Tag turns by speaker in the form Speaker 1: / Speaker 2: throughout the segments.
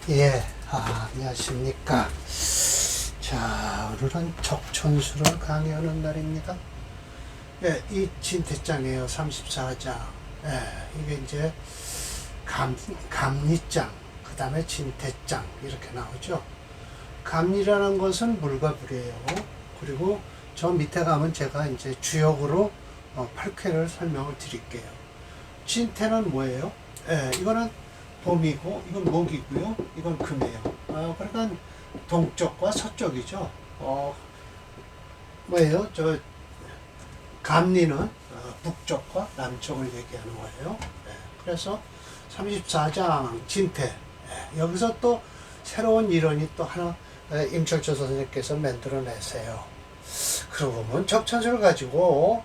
Speaker 1: 예, 안녕하십니까. 자, 오늘은 적천수를 강의하는 날입니다. 예, 이 진태장이에요. 34장. 예, 이게 이제 감리장, 그 다음에 진태장, 이렇게 나오죠. 감리라는 것은 물과 불이에요. 그리고 저 밑에 가면 제가 이제 주역으로 8쾌를 설명을 드릴게요. 진태는 뭐예요? 예, 이거는 봄이고, 이건 목이고요. 이건 금이에요. 그러니까 동쪽과 서쪽이죠. 뭐예요? 저 감리는 북쪽과 남쪽을 얘기하는 거예요. 예, 그래서 34장 진태. 예, 여기서 또 새로운 이론이 또 하나 임철조 선생님께서 만들어내세요. 그러고 보면 적천수를 가지고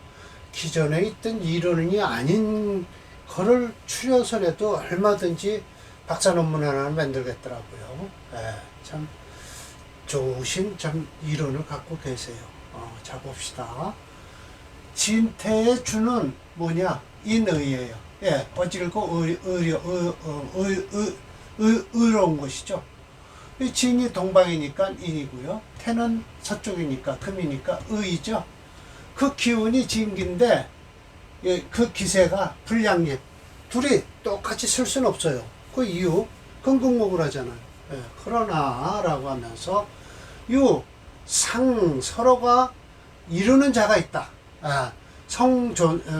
Speaker 1: 기존에 있던 이론이 아닌 거를 추려서 해도 얼마든지 박사 논문 하나를 만들겠더라고요. 예, 참 좋으신 참 이론을 갖고 계세요. 자 봅시다. 진태의 주는 뭐냐? 인의예요. 예, 어찌고 의로운 것이죠. 진이 동방이니까 인이고요. 태는 서쪽이니까 금이니까 의이죠. 그 기운이 진기인데 그 기세가 불량립. 둘이 똑같이 쓸 수는 없어요. 그 이유, 근극목을 하잖아요. 예, 그러나, 라고 하면서, 서로가 이루는 자가 있다.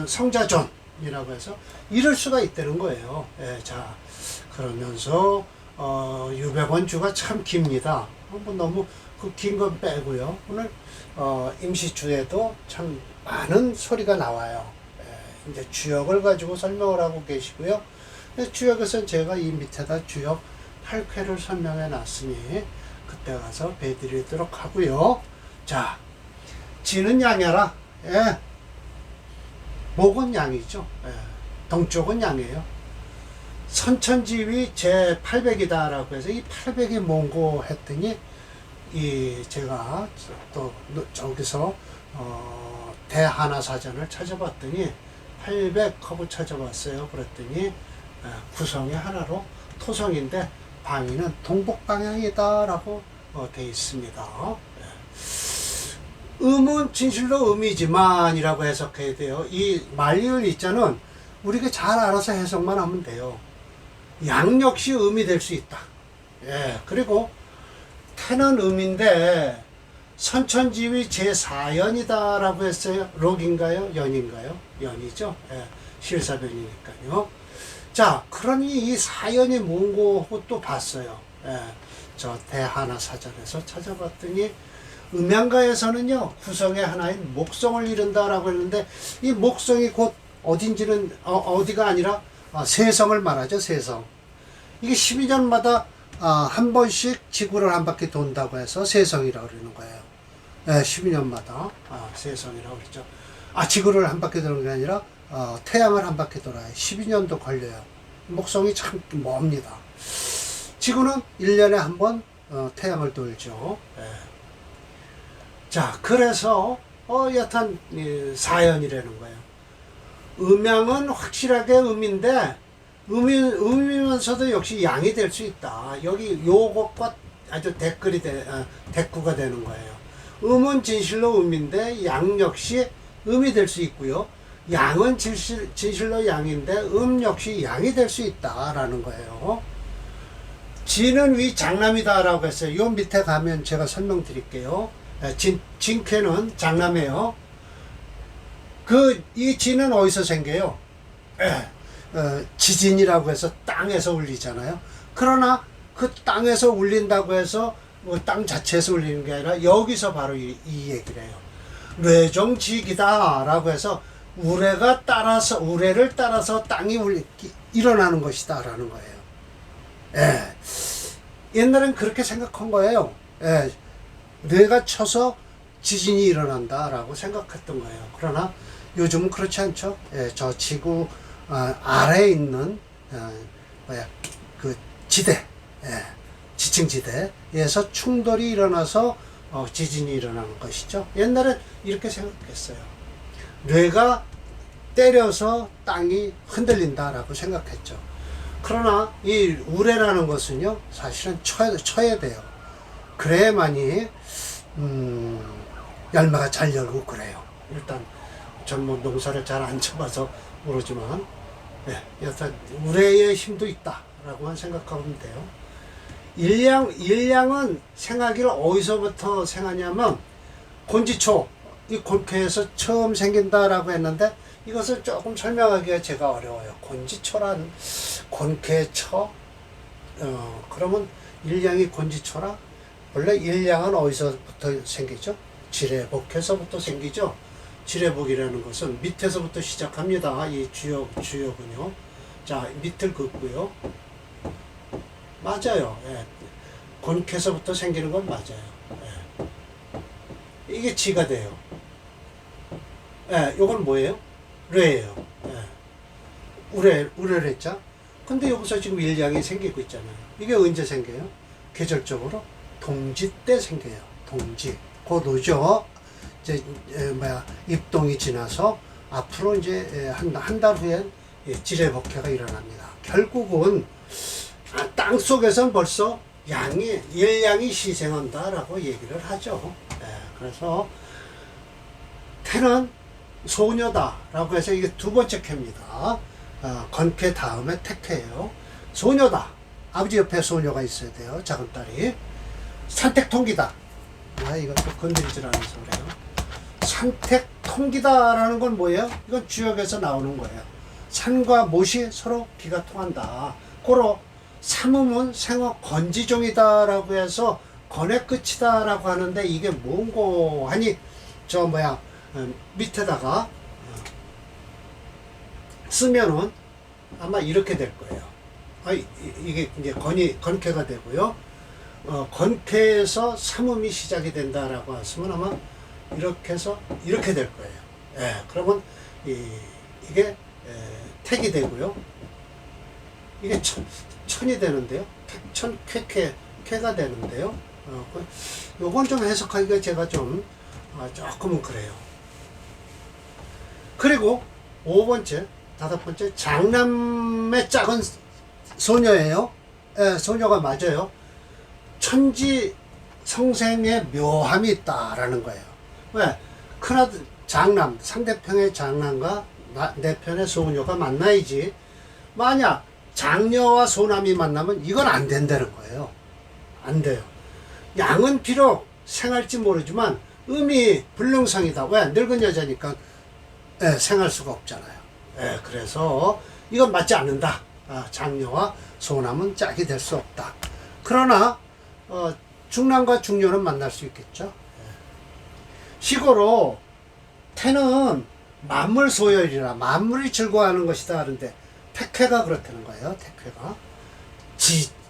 Speaker 1: 성자존이라고 해서, 이룰 수가 있다는 거예요. 예, 자, 그러면서, 유백원 주가 참 깁니다. 너무 그 긴 건 빼고요. 오늘, 임시주에도 참 많은 소리가 나와요. 이제 주역을 가지고 설명을 하고 계시고요. 주역에서는 제가 이 밑에다 주역 8쾌를 설명해 놨으니 그때 가서 배드리도록 하고요. 자, 진은 양이라. 예. 목은 양이죠. 예. 동쪽은 양이에요. 선천지위 제 800이다 라고 해서 이 800이 뭔고 했더니 제가 또 저기서 대하나사전을 찾아봤더니 800 하고 찾아봤어요. 그랬더니 구성이 하나로 토성인데 방위는 동북방향이다 라고 되어 있습니다. 음은 진실로 음이지만 이라고 해석해야 돼요. 이 말리을 이자는 우리가 잘 알아서 해석만 하면 돼요. 양 역시 음이 될 수 있다. 예, 그리고 태는 음인데 선천지위 제4연이다 라고 했어요. 록인가요? 연인가요? 연이죠. 예, 실사변이니까요. 자, 그러니 이 사연이 뭔고 하고 또 봤어요. 예, 저 대하나사전에서 찾아봤더니 음양가에서는요, 구성의 하나인 목성을 이룬다 라고 했는데 이 목성이 곧 어딘지는 어디가 아니라 세성을 말하죠. 세성. 이게 12년마다 한 번씩 지구를 한 바퀴 돈다고 해서 세성이라고 그러는 거예요. 예, 12년마다 세성이라고 그랬죠. 지구를 한 바퀴 도는 게 아니라 태양을 한 바퀴 돌아요. 12년도 걸려요. 목성이 참 멉니다. 지구는 1년에 한 번 태양을 돌죠. 예. 자, 그래서 여탄 사연이라는 거예요. 음양은 확실하게 음인데 음이면서도 역시 양이 될 수 있다. 여기 요것과 아주 대꾸가 되는 거예요. 음은 진실로 음인데 양 역시 음이 될 수 있고요. 양은 진실로 양인데 역시 양이 될 수 있다라는 거예요. 진은 위 장남이다라고 했어요. 요 밑에 가면 제가 설명드릴게요. 진쾌는 장남이에요. 이 진은 어디서 생겨요? 지진이라고 해서 땅에서 울리잖아요. 그러나 그 땅에서 울린다고 해서 땅 자체에서 울리는 게 아니라 여기서 바로 이 얘기를 해요. 뇌종지기다 라고 해서 우레를 따라서 땅이 일어나는 것이다 라는 거예요. 예. 옛날엔 그렇게 생각한 거예요. 예. 뇌가 쳐서 지진이 일어난다 라고 생각했던 거예요. 그러나 요즘은 그렇지 않죠. 예, 저 지구 아래에 있는 그 지대, 지층지대에서 충돌이 일어나서 지진이 일어나는 것이죠. 옛날에 이렇게 생각했어요. 뇌가 때려서 땅이 흔들린다라고 생각했죠. 그러나 이 우레라는 것은요, 사실은 쳐야 돼요. 그래야만이 열매가 잘 열고 그래요. 일단 전문 농사를 잘 안 쳐봐서 모르지만, 네, 여튼 우레의 힘도 있다라고만 생각하면 돼요. 일량은 생하기를 어디서부터 생하냐면 곤지초, 이 곤캐에서 처음 생긴다라고 했는데 이것을 조금 설명하기가 제가 어려워요. 곤지초란 곤캐초, 그러면 일량이 곤지초라. 원래 일량은 어디서부터 생기죠? 지뢰복에서부터 생기죠. 지뢰복이라는 것은 밑에서부터 시작합니다. 이 주역은요. 자, 밑을 긋고요. 맞아요. 예. 곤캐서부터 생기는 건 맞아요. 예. 이게 지가 돼요. 예, 요건 뭐예요? 뢰예요. 예. 우레를 했죠? 근데 여기서 지금 일량이 생기고 있잖아요. 이게 언제 생겨요? 계절적으로 동지 때 생겨요. 동지. 곧 오죠. 이제 입동이 지나서 앞으로 이제 한 달 후엔 지뢰복회가 일어납니다. 결국은 땅 속에서는 벌써 일량이 희생한다라고 얘기를 하죠. 그래서 태는 소녀다라고 해서 이게 두 번째 캐입니다. 건캐 다음에 태캐예요. 소녀다. 아버지 옆에 소녀가 있어야 돼요. 작은 딸이. 산택통기다. 이것도 건드리질 않아서 그래요. 산택통기다라는 건 뭐예요? 이건 주역에서 나오는 거예요. 산과 못이 서로 기가 통한다. 고로 삼음은 생어 건지종이다라고 해서 건의 끝이다라고 하는데 이게 뭔고 하니 밑에다가 쓰면은 아마 이렇게 될 거예요. 이게 이제 건캐가 되고요. 건캐에서 삼음이 시작이 된다라고 하시면 아마 이렇게 해서 이렇게 될 거예요. 예, 그러면 이게 택이 되고요. 이게 천이 되는데요. 택천 쾌가 되는데요. 요건 좀 해석하기가 제가 좀 조금은 그래요. 그리고 5번째, 5번째 장남의 작은 소녀예요. 예, 소녀가 맞아요. 천지 성생의 묘함이 있다라는 거예요. 왜? 큰아들 장남, 상대편의 장남과 내 편의 소녀가 만나야지. 만약 장녀와 소남이 만나면 이건 안 된다는 거예요. 안 돼요. 양은 비록 생할지 모르지만 음이 불능성이다. 왜? 늙은 여자니까 생할 수가 없잖아요. 그래서 이건 맞지 않는다. 장녀와 소남은 짝이 될 수 없다. 그러나 중남과 중녀는 만날 수 있겠죠. 시고로 태는 만물 소열이라 만물이 즐거워하는 것이다 하는데 택회가 그렇다는 거예요. 택회가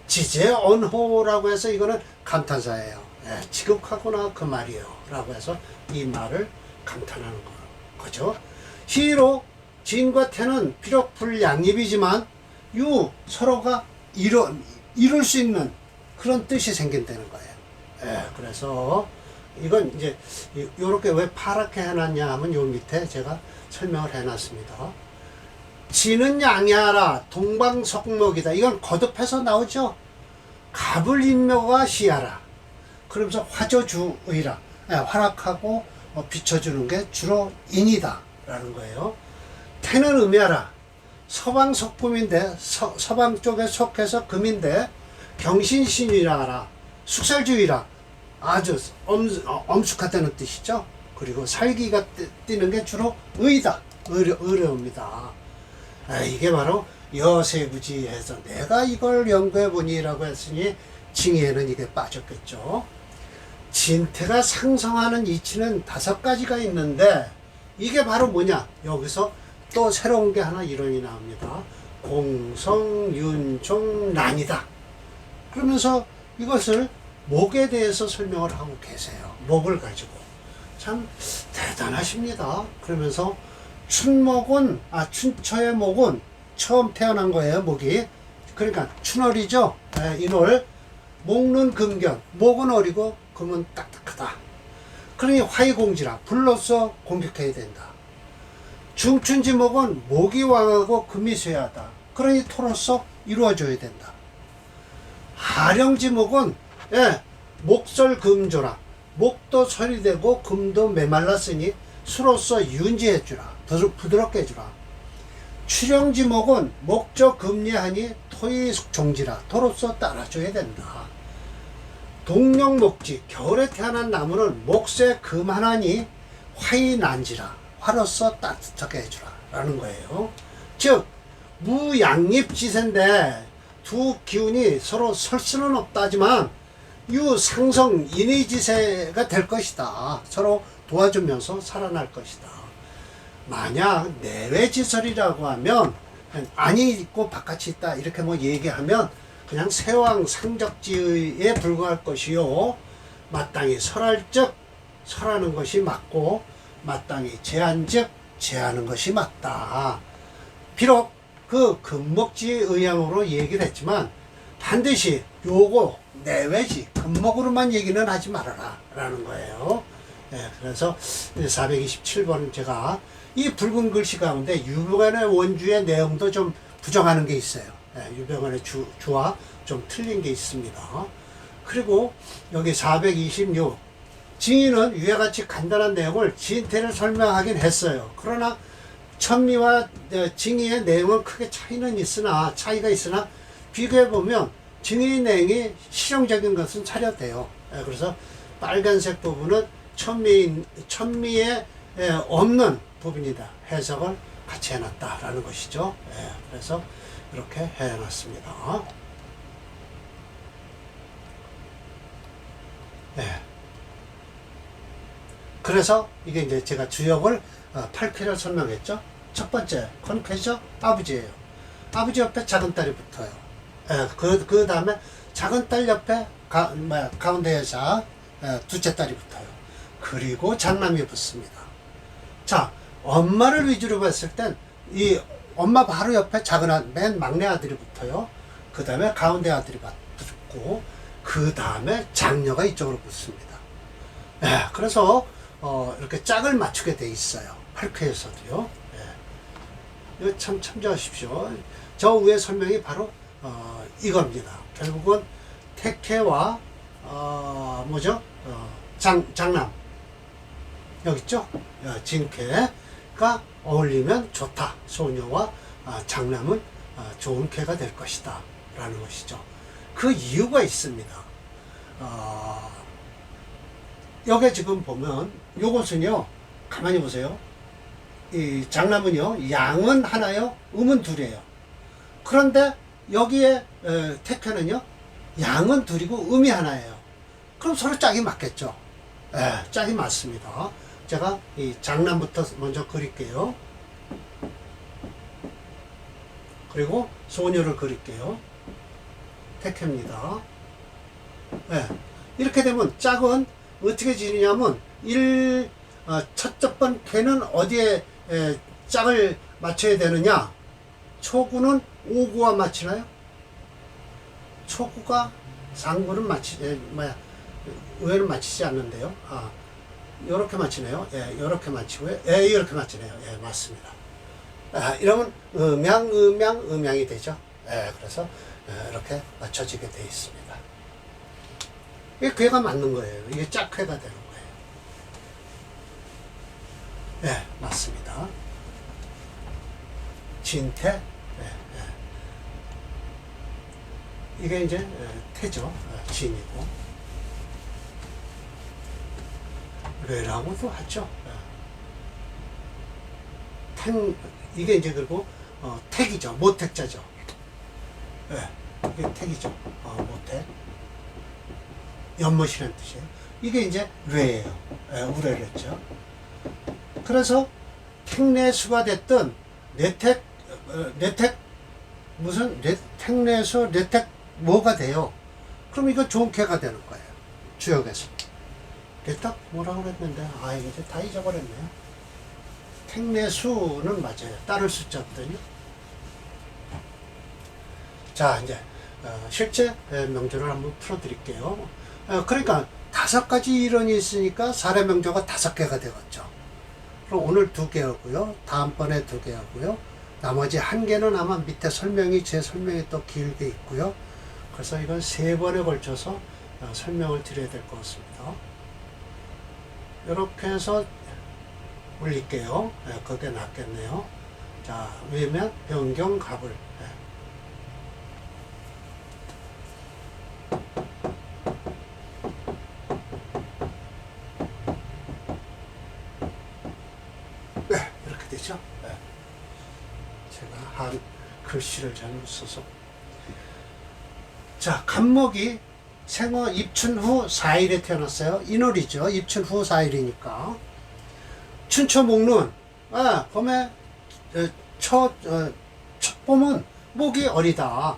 Speaker 1: 지제언호라고 해서 이거는 감탄사예요. 지극하구나 그 말이에요 라고 해서 이 말을 감탄하는 거죠. 시로 진과 태는 비록 불양립이지만 서로가 이룰 수 있는 그런 뜻이 생긴다는 거예요. 그래서 이건 이제 요렇게 왜 파랗게 해놨냐 하면 요 밑에 제가 설명을 해놨습니다. 지는 양야라 동방석목이다. 이건 거듭해서 나오죠. 갑을인묘가 시야라. 그러면서 화저주의라. 활약하고 비춰주는 게 주로 인이다 라는 거예요. 태는 음야라. 서방석금인데 서방 쪽에 속해서 금인데 경신신이라 숙살주의라. 아주 엄숙하다는 뜻이죠. 그리고 살기가 띠는 게 주로 의다. 의료입니다. 이게 바로 여세부지해서 내가 이걸 연구해보니라고 했으니 징의에는 이게 빠졌겠죠. 진태가 상성하는 이치는 5가지가 있는데 이게 바로 뭐냐? 여기서 또 새로운 게 하나 이론이 나옵니다. 공성윤종 난이다. 그러면서 이것을 목에 대해서 설명을 하고 계세요. 목을 가지고. 참 대단하십니다. 그러면서 춘초의 목은 처음 태어난 거예요, 목이. 그러니까 춘월이죠. 인월. 목는 금견. 목은 어리고 금은 딱딱하다. 그러니 화이공지라. 불로서 공격해야 된다. 중춘지목은 목이 왕하고 금이 쇠하다. 그러니 토로서 이루어져야 된다. 하령지목은 예, 목설금조라. 목도 소리되고 금도 메말랐으니 수로서 윤지해주라. 부드럽게 해주라. 출령지목은 목적 금리하니 토의 종지라. 토로서 따라줘야 된다. 동령목지 겨울에 태어난 나무는 목새 금하나니 화이 난지라. 화로서 따뜻하게 해주라 라는 거예요. 즉 무양립지세인데 두 기운이 서로 설 수는 없다지만 유상성 인의지세가 될 것이다. 서로 도와주면서 살아날 것이다. 만약 내외지설이라고 하면 안이 있고 바깥이 있다 이렇게 뭐 얘기하면 그냥 세왕 상적지에 불과할 것이요, 마땅히 설할 적 설하는 것이 맞고 마땅히 제한즉 제하는 것이 맞다. 비록 그 금목지의 의향으로 얘기를 했지만 반드시 요거 내외지 금목으로만 얘기는 하지 말아라 라는 거예요. 예, 그래서 427번 제가 이 붉은 글씨 가운데 유병안의 원주의 내용도 좀 부정하는 게 있어요. 예, 유병안의 주와 좀 틀린 게 있습니다. 그리고 여기 426 징의는 위와 같이 간단한 내용을 지인태를 설명하긴 했어요. 그러나 천미와 징의의 내용은 크게 차이가 있으나 비교해보면 징의의 내용이 실용적인 것은 차려돼요. 그래서 빨간색 부분은 천미에 없는 부분이다. 해석을 같이 해놨다라는 것이죠. 그래서 이렇게 해놨습니다. 그래서 이게 이제 제가 주역을 8쾌를 설명했죠. 첫 번째 컨쾌죠. 아버지예요. 아버지 옆에 작은 딸이 붙어요. 그 다음에 작은 딸 옆에 가운데 여자 둘째 딸이 붙어요. 그리고 장남이 붙습니다. 자, 엄마를 위주로 봤을 땐 이 엄마 바로 옆에 맨 막내 아들이 붙어요. 그 다음에 가운데 아들이 붙고 그 다음에 장녀가 이쪽으로 붙습니다. 그래서 이렇게 짝을 맞추게 돼 있어요. 8쾌에서도요. 이거 참 참조하십시오. 저 위에 설명이 바로 이겁니다. 결국은 태쾌와 장남 여기 있죠? 진쾌가 어울리면 좋다. 소녀와 장남은 좋은 쾌가 될 것이다 라는 것이죠. 그 이유가 있습니다. 여기 지금 보면 요것은요, 가만히 보세요. 이 장남은요, 양은 하나요, 음은 둘이에요. 그런데 여기에 태쾌는요, 양은 둘이고 음이 하나예요. 그럼 서로 짝이 맞겠죠. 짝이 맞습니다. 제가 이 장남부터 먼저 그릴게요. 그리고 소녀를 그릴게요. 태쾌입니다. 이렇게 되면 짝은 어떻게 지느냐면 첫 번 쾌는 어디에 짝을 맞춰야 되느냐? 초구는 오구와 맞추나요? 초구가 상구는 의외는 맞히지 않는데요. 요렇게 맞추네요. 요렇게 맞추고요. 이렇게 맞추네요. 맞습니다. 이러면 음양이 되죠. 그래서 이렇게 맞춰지게 되어 있습니다. 이게 쾌가 맞는 거예요. 이게 짝쾌가 되는 거예요. 맞습니다. 진태. 이게 이제 태죠. 진이고. 뇌라고도 하죠. 이게 이제 그리고 택이죠. 모택자죠. 이게 택이죠. 모택. 연못이라는 뜻이에요. 이게 이제 뇌예요. 우래를 했죠. 그래서 택내수가 됐든 내택 택내수 내택 뭐가 돼요? 그럼 이거 좋은 쾌가 되는 거예요. 주역에서. 내택 뭐라고 그랬는데 이제 다 잊어버렸네요. 택내수는 맞아요. 따를 숫자거든요. 자, 이제 실제 명조를 한번 풀어드릴게요. 그러니까 5가지 이론이 있으니까 사례 명조가 5개가 되겠죠. 그럼 오늘 2개 하고요. 다음번에 2개 하고요. 나머지 한 개는 아마 밑에 제 설명이 또 길게 있고요. 그래서 이건 3번에 걸쳐서 설명을 드려야 될 것 같습니다. 이렇게 해서 올릴게요. 그게 낫겠네요. 자, 왜냐면 변경 값을 이렇게 되죠. 제가 한 글씨를 잘못 써서. 자, 간목이 생어 입춘 후 4일에 태어났어요. 인월이죠. 입춘 후 4일이니까. 춘초목론, 봄에 첫 봄은 목이 어리다.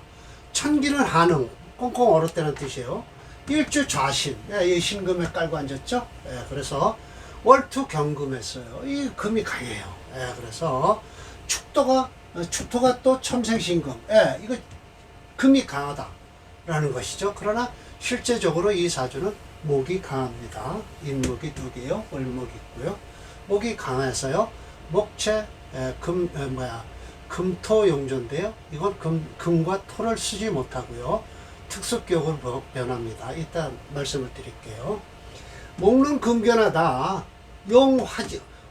Speaker 1: 천기는 한응, 꽁꽁 얼었다는 뜻이에요. 일주 좌신, 이 신금에 깔고 앉았죠. 그래서 월투 경금했어요. 이 금이 강해요. 그래서 축토가 또 첨생신금. 이거 금이 강하다라는 것이죠. 그러나 실제적으로 이 사주는 목이 강합니다. 인목이 2개요. 월목이 있고요. 목이 강해서요. 목체 금토용조인데요. 이건 금과 토를 쓰지 못하고요. 특수격으로 변합니다. 이따 말씀을 드릴게요. 목는 금견하다.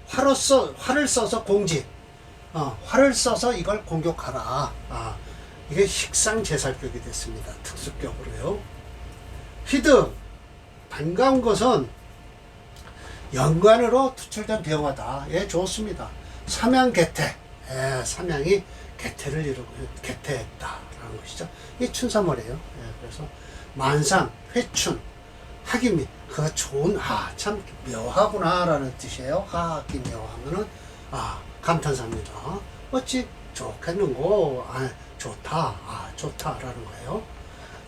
Speaker 1: 활을 써서 공직. 활을 써서 이걸 공격하라. 이게 식상제살격이 됐습니다. 특수격으로요. 휘득. 반가운 것은 연관으로 투출된 병화다. 좋습니다. 삼양개태. 삼양이 개태했다라는 것이죠. 이게 춘삼월이에요. 그래서 만상, 회춘, 학입니다. 그가 좋은, 참 묘하구나라는 뜻이에요. 하기 묘하면은, 감탄사입니다. 어찌 좋겠는고, 좋다, 좋다라는 거예요.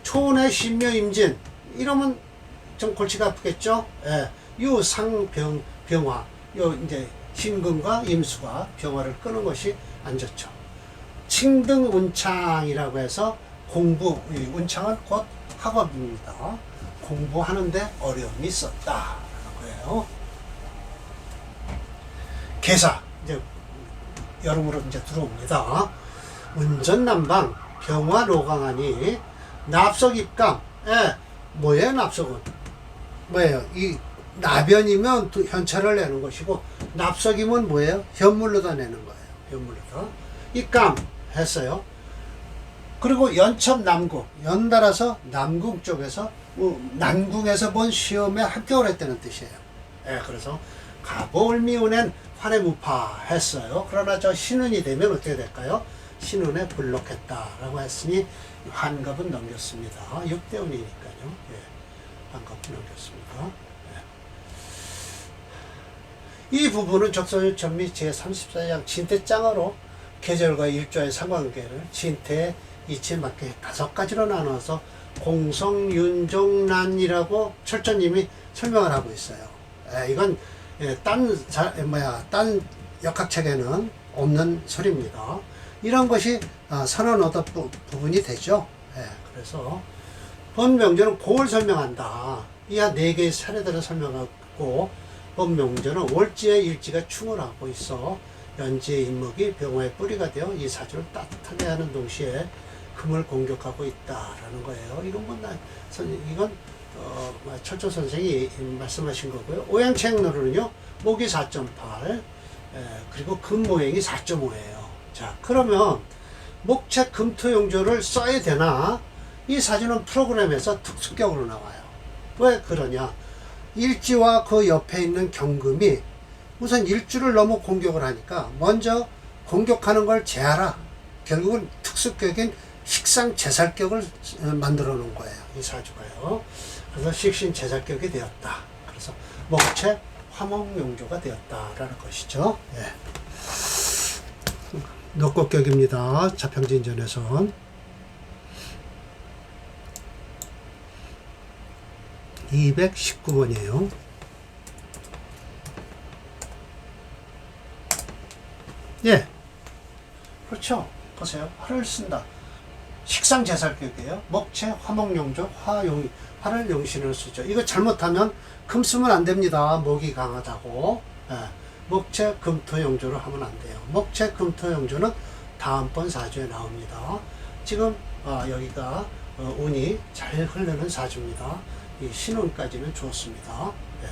Speaker 1: 초원의 신묘임진, 이러면 좀 골치가 아프겠죠? 유상병화, 이제 신금과 임수가 병화를 끄는 것이 안 좋죠. 칭등운창이라고 해서 운창은 곧 학업입니다. 공부하는데 어려움이 있었다라는 거예요. 개사, 이제 여름으로 이제 들어옵니다. 운전난방, 병화 노강하니, 납석입감, 뭐예요, 납석은? 뭐예요? 이 나변이면 현찰을 내는 것이고, 납석이면 뭐예요? 현물로다 내는 거예요. 현물로다. 입감 했어요. 그리고 연첩 남궁, 연달아서 남궁 쪽에서, 남궁에서 본 시험에 합격을 했다는 뜻이에요. 그래서 가보을미운엔 활해무파 했어요. 그러나 저 신운이 되면 어떻게 될까요? 신운에 불록했다라고 했으니 환갑은 넘겼습니다. 6대운이니까요. 환갑은 넘겼습니다. 이 부분은 적소유천미 제34장 진태장으로 계절과 일조의 상관관계를 진태, 이치에 맞게 5가지로 나눠서 공성윤종란이라고 철저님이 설명을 하고 있어요. 이건 딴 역학책에는 없는 소리입니다. 이런 것이 선언 얻은 부분이 되죠. 그래서 법명조는 공을 설명한다. 이하 4개의 사례들을 설명하고, 법명조는 월지의 일지가 충을 하고 있어 연지의 인목이 병화의 뿌리가 되어 이 사주를 따뜻하게 하는 동시에 금을 공격하고 있다라는 거예요. 이건 철조 선생이 말씀하신 거고요. 오양책로는요, 목이 4.8, 그리고 금 모양이 4.5예요. 자, 그러면 목책 금토용조를 써야 되나? 이 사주는 프로그램에서 특수격으로 나와요. 왜 그러냐? 일지와 그 옆에 있는 경금이 우선 일주를 너무 공격을 하니까 먼저 공격하는 걸 제하라. 결국은 특수격인 식상제살격을 만들어 놓은 거예요. 이 사주가요. 그래서 식신제살격이 되었다. 그래서 목책 화목용조가 되었다라는 것이죠. 녹곡격입니다. 자평진전에선 219번이에요. 그렇죠. 보세요. 화를 쓴다. 식상제살격이에요. 목체 화목용조, 화를 용신으로 쓰죠. 이거 잘못하면 금 쓰면 안 됩니다. 목이 강하다고. 목체 금토용조로 하면 안 돼요. 목체 금토용조는 다음번 사주에 나옵니다. 지금 여기가 운이 잘 흐르는 사주입니다. 이 신운까지는 좋습니다. 예.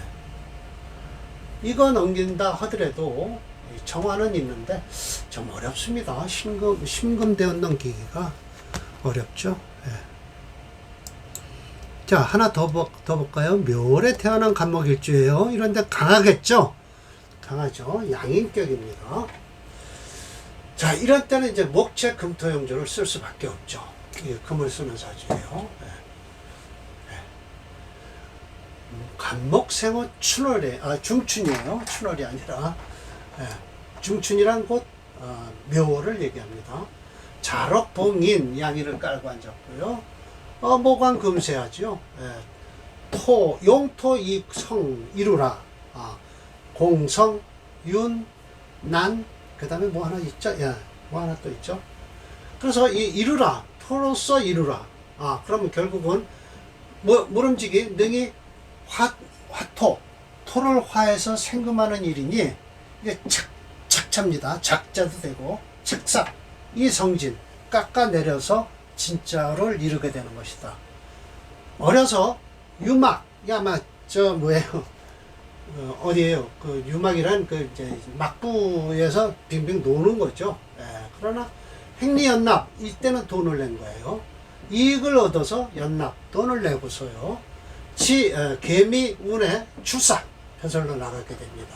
Speaker 1: 이거 넘긴다 하더라도 정화는 있는데 좀 어렵습니다. 신금대운 넘기기가 어렵죠. 예. 자, 하나 더 볼까요? 묘월에 태어난 간목일주예요. 이런데 강하겠죠? 강하죠. 양인격입니다. 자, 이런 때는 이제 목체 금토용조를 쓸 수밖에 없죠. 금을 쓰는 사주예요. 예. 예. 간목생호 춘월에, 중춘이에요. 춘월이 아니라. 예. 중춘이란 곳, 묘월을 얘기합니다. 자록, 봉인, 양인을 깔고 앉았고요. 모관 금세하죠. 예. 용토, 이성, 이루라. 공성, 윤, 난, 그 다음에 뭐 하나 있죠? 예, 뭐 하나 또 있죠? 그래서 이루라. 토로서 이루라. 그러면 결국은, 모름지기, 능이 화토. 토를 화해서 생금하는 일이니, 이게 착차입니다. 작자도 되고, 착삭. 이 성진. 깎아내려서 진짜를 이루게 되는 것이다. 어려서 유막. 뭐예요? 어디에요? 그 유막이란 이제 막부에서 빙빙 노는 거죠. 예, 그러나 행리연납 이때는 돈을 낸 거예요. 이익을 얻어서 연납 돈을 내고서요. 개미 운에 출사 편설로 나가게 됩니다.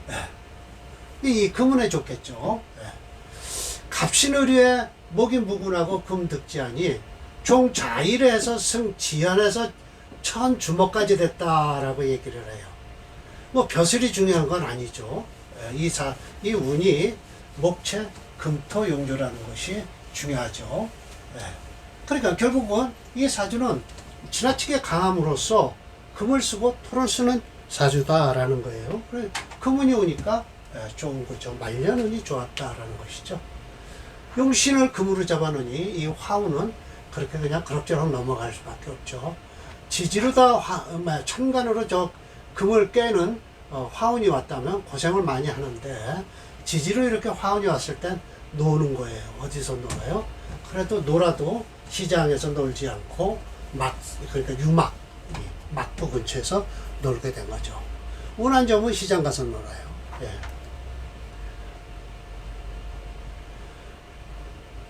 Speaker 1: 예. 이 금운에 좋겠죠. 예. 갑신의류에 목이 무군하고 금득지하니 종좌일에서 승지연에서 천주목까지 됐다라고 얘기를 해요. 뭐 벼슬이 중요한 건 아니죠. 이 운이 목체 금토용조라는 것이 중요하죠. 그러니까 결국은 이 사주는 지나치게 강함으로써 금을 쓰고 토를 쓰는 사주다라는 거예요. 금운이 오니까 좋은 거죠. 말년운이 좋았다라는 것이죠. 용신을 금으로 잡아놓으니 이 화운은 그렇게 그냥 그럭저럭 넘어갈 수밖에 없죠. 지지로다 천간으로 금을 깨는 화운이 왔다면 고생을 많이 하는데 지지로 이렇게 화운이 왔을 땐 노는 거예요. 어디서 놀아요? 그래도 놀아도 시장에서 놀지 않고 그러니까 유막, 막부 근처에서 놀게 된 거죠. 운한 점은 시장 가서 놀아요. 예.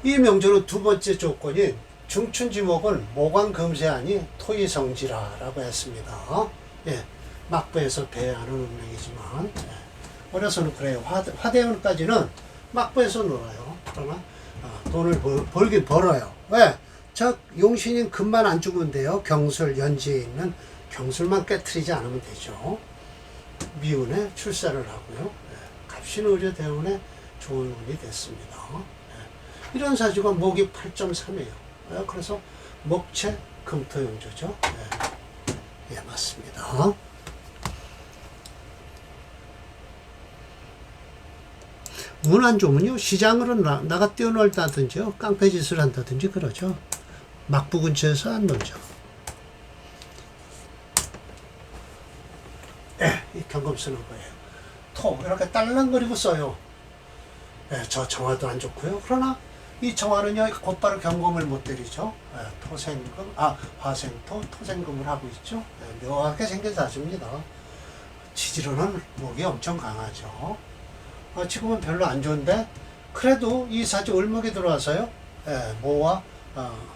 Speaker 1: 이 명조는 두 번째 조건인 중춘지목은 모관금세하니 토의성지라라고 했습니다. 예. 막부에서 배하는 운명이지만 어려서는 그래요. 화대운까지는 막부에서 놀아요. 그러나 돈을 벌긴 벌어요. 왜? 저 용신인 금만 안 주면 돼요. 경술 연지에 있는 경술만 깨트리지 않으면 되죠. 미운에 출사를 하고요. 갑신의료 대운에 좋은 운이 됐습니다. 이런 사주가 목이 8.3이에요. 그래서 목체 금토용조죠. 예, 맞습니다. 운 안 좋으면요, 시장으로 나가 뛰어놀다든지요, 깡패짓을 한다든지 그러죠. 막부 근처에서 안 놀죠. 이 경금 쓰는 거예요. 토, 이렇게 딸랑거리고 써요. 저 정화도 안 좋고요. 그러나 이 정화는요, 곧바로 경금을 못 때리죠. 토생금, 화생토, 토생금을 하고 있죠. 묘하게 생긴 사주입니다. 지지로는 목이 엄청 강하죠. 지금은 별로 안 좋은데 그래도 이 사주 을목에 들어와서요, 모와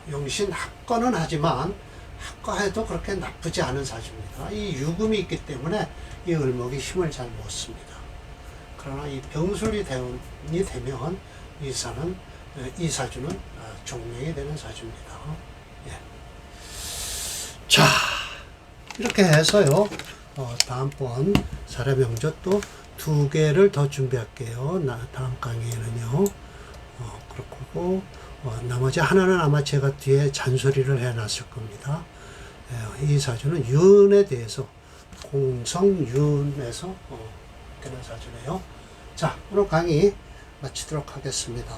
Speaker 1: 용신 합건은 하지만 합과해도 그렇게 나쁘지 않은 사주입니다. 이 유금이 있기 때문에 이 을목이 힘을 잘 못 씁니다. 그러나 이 병술이 대운이 되면 이 사주는 종명이 되는 사주입니다. 예. 자, 이렇게 해서요, 다음번 사례명조 또 2개를 더 준비할게요. 다음 강의에는요. 그렇고, 나머지 하나는 아마 제가 뒤에 잔소리를 해놨을 겁니다. 이 사주는 윤에 대해서, 공성윤에서 되는 사주네요. 자, 오늘 강의 마치도록 하겠습니다.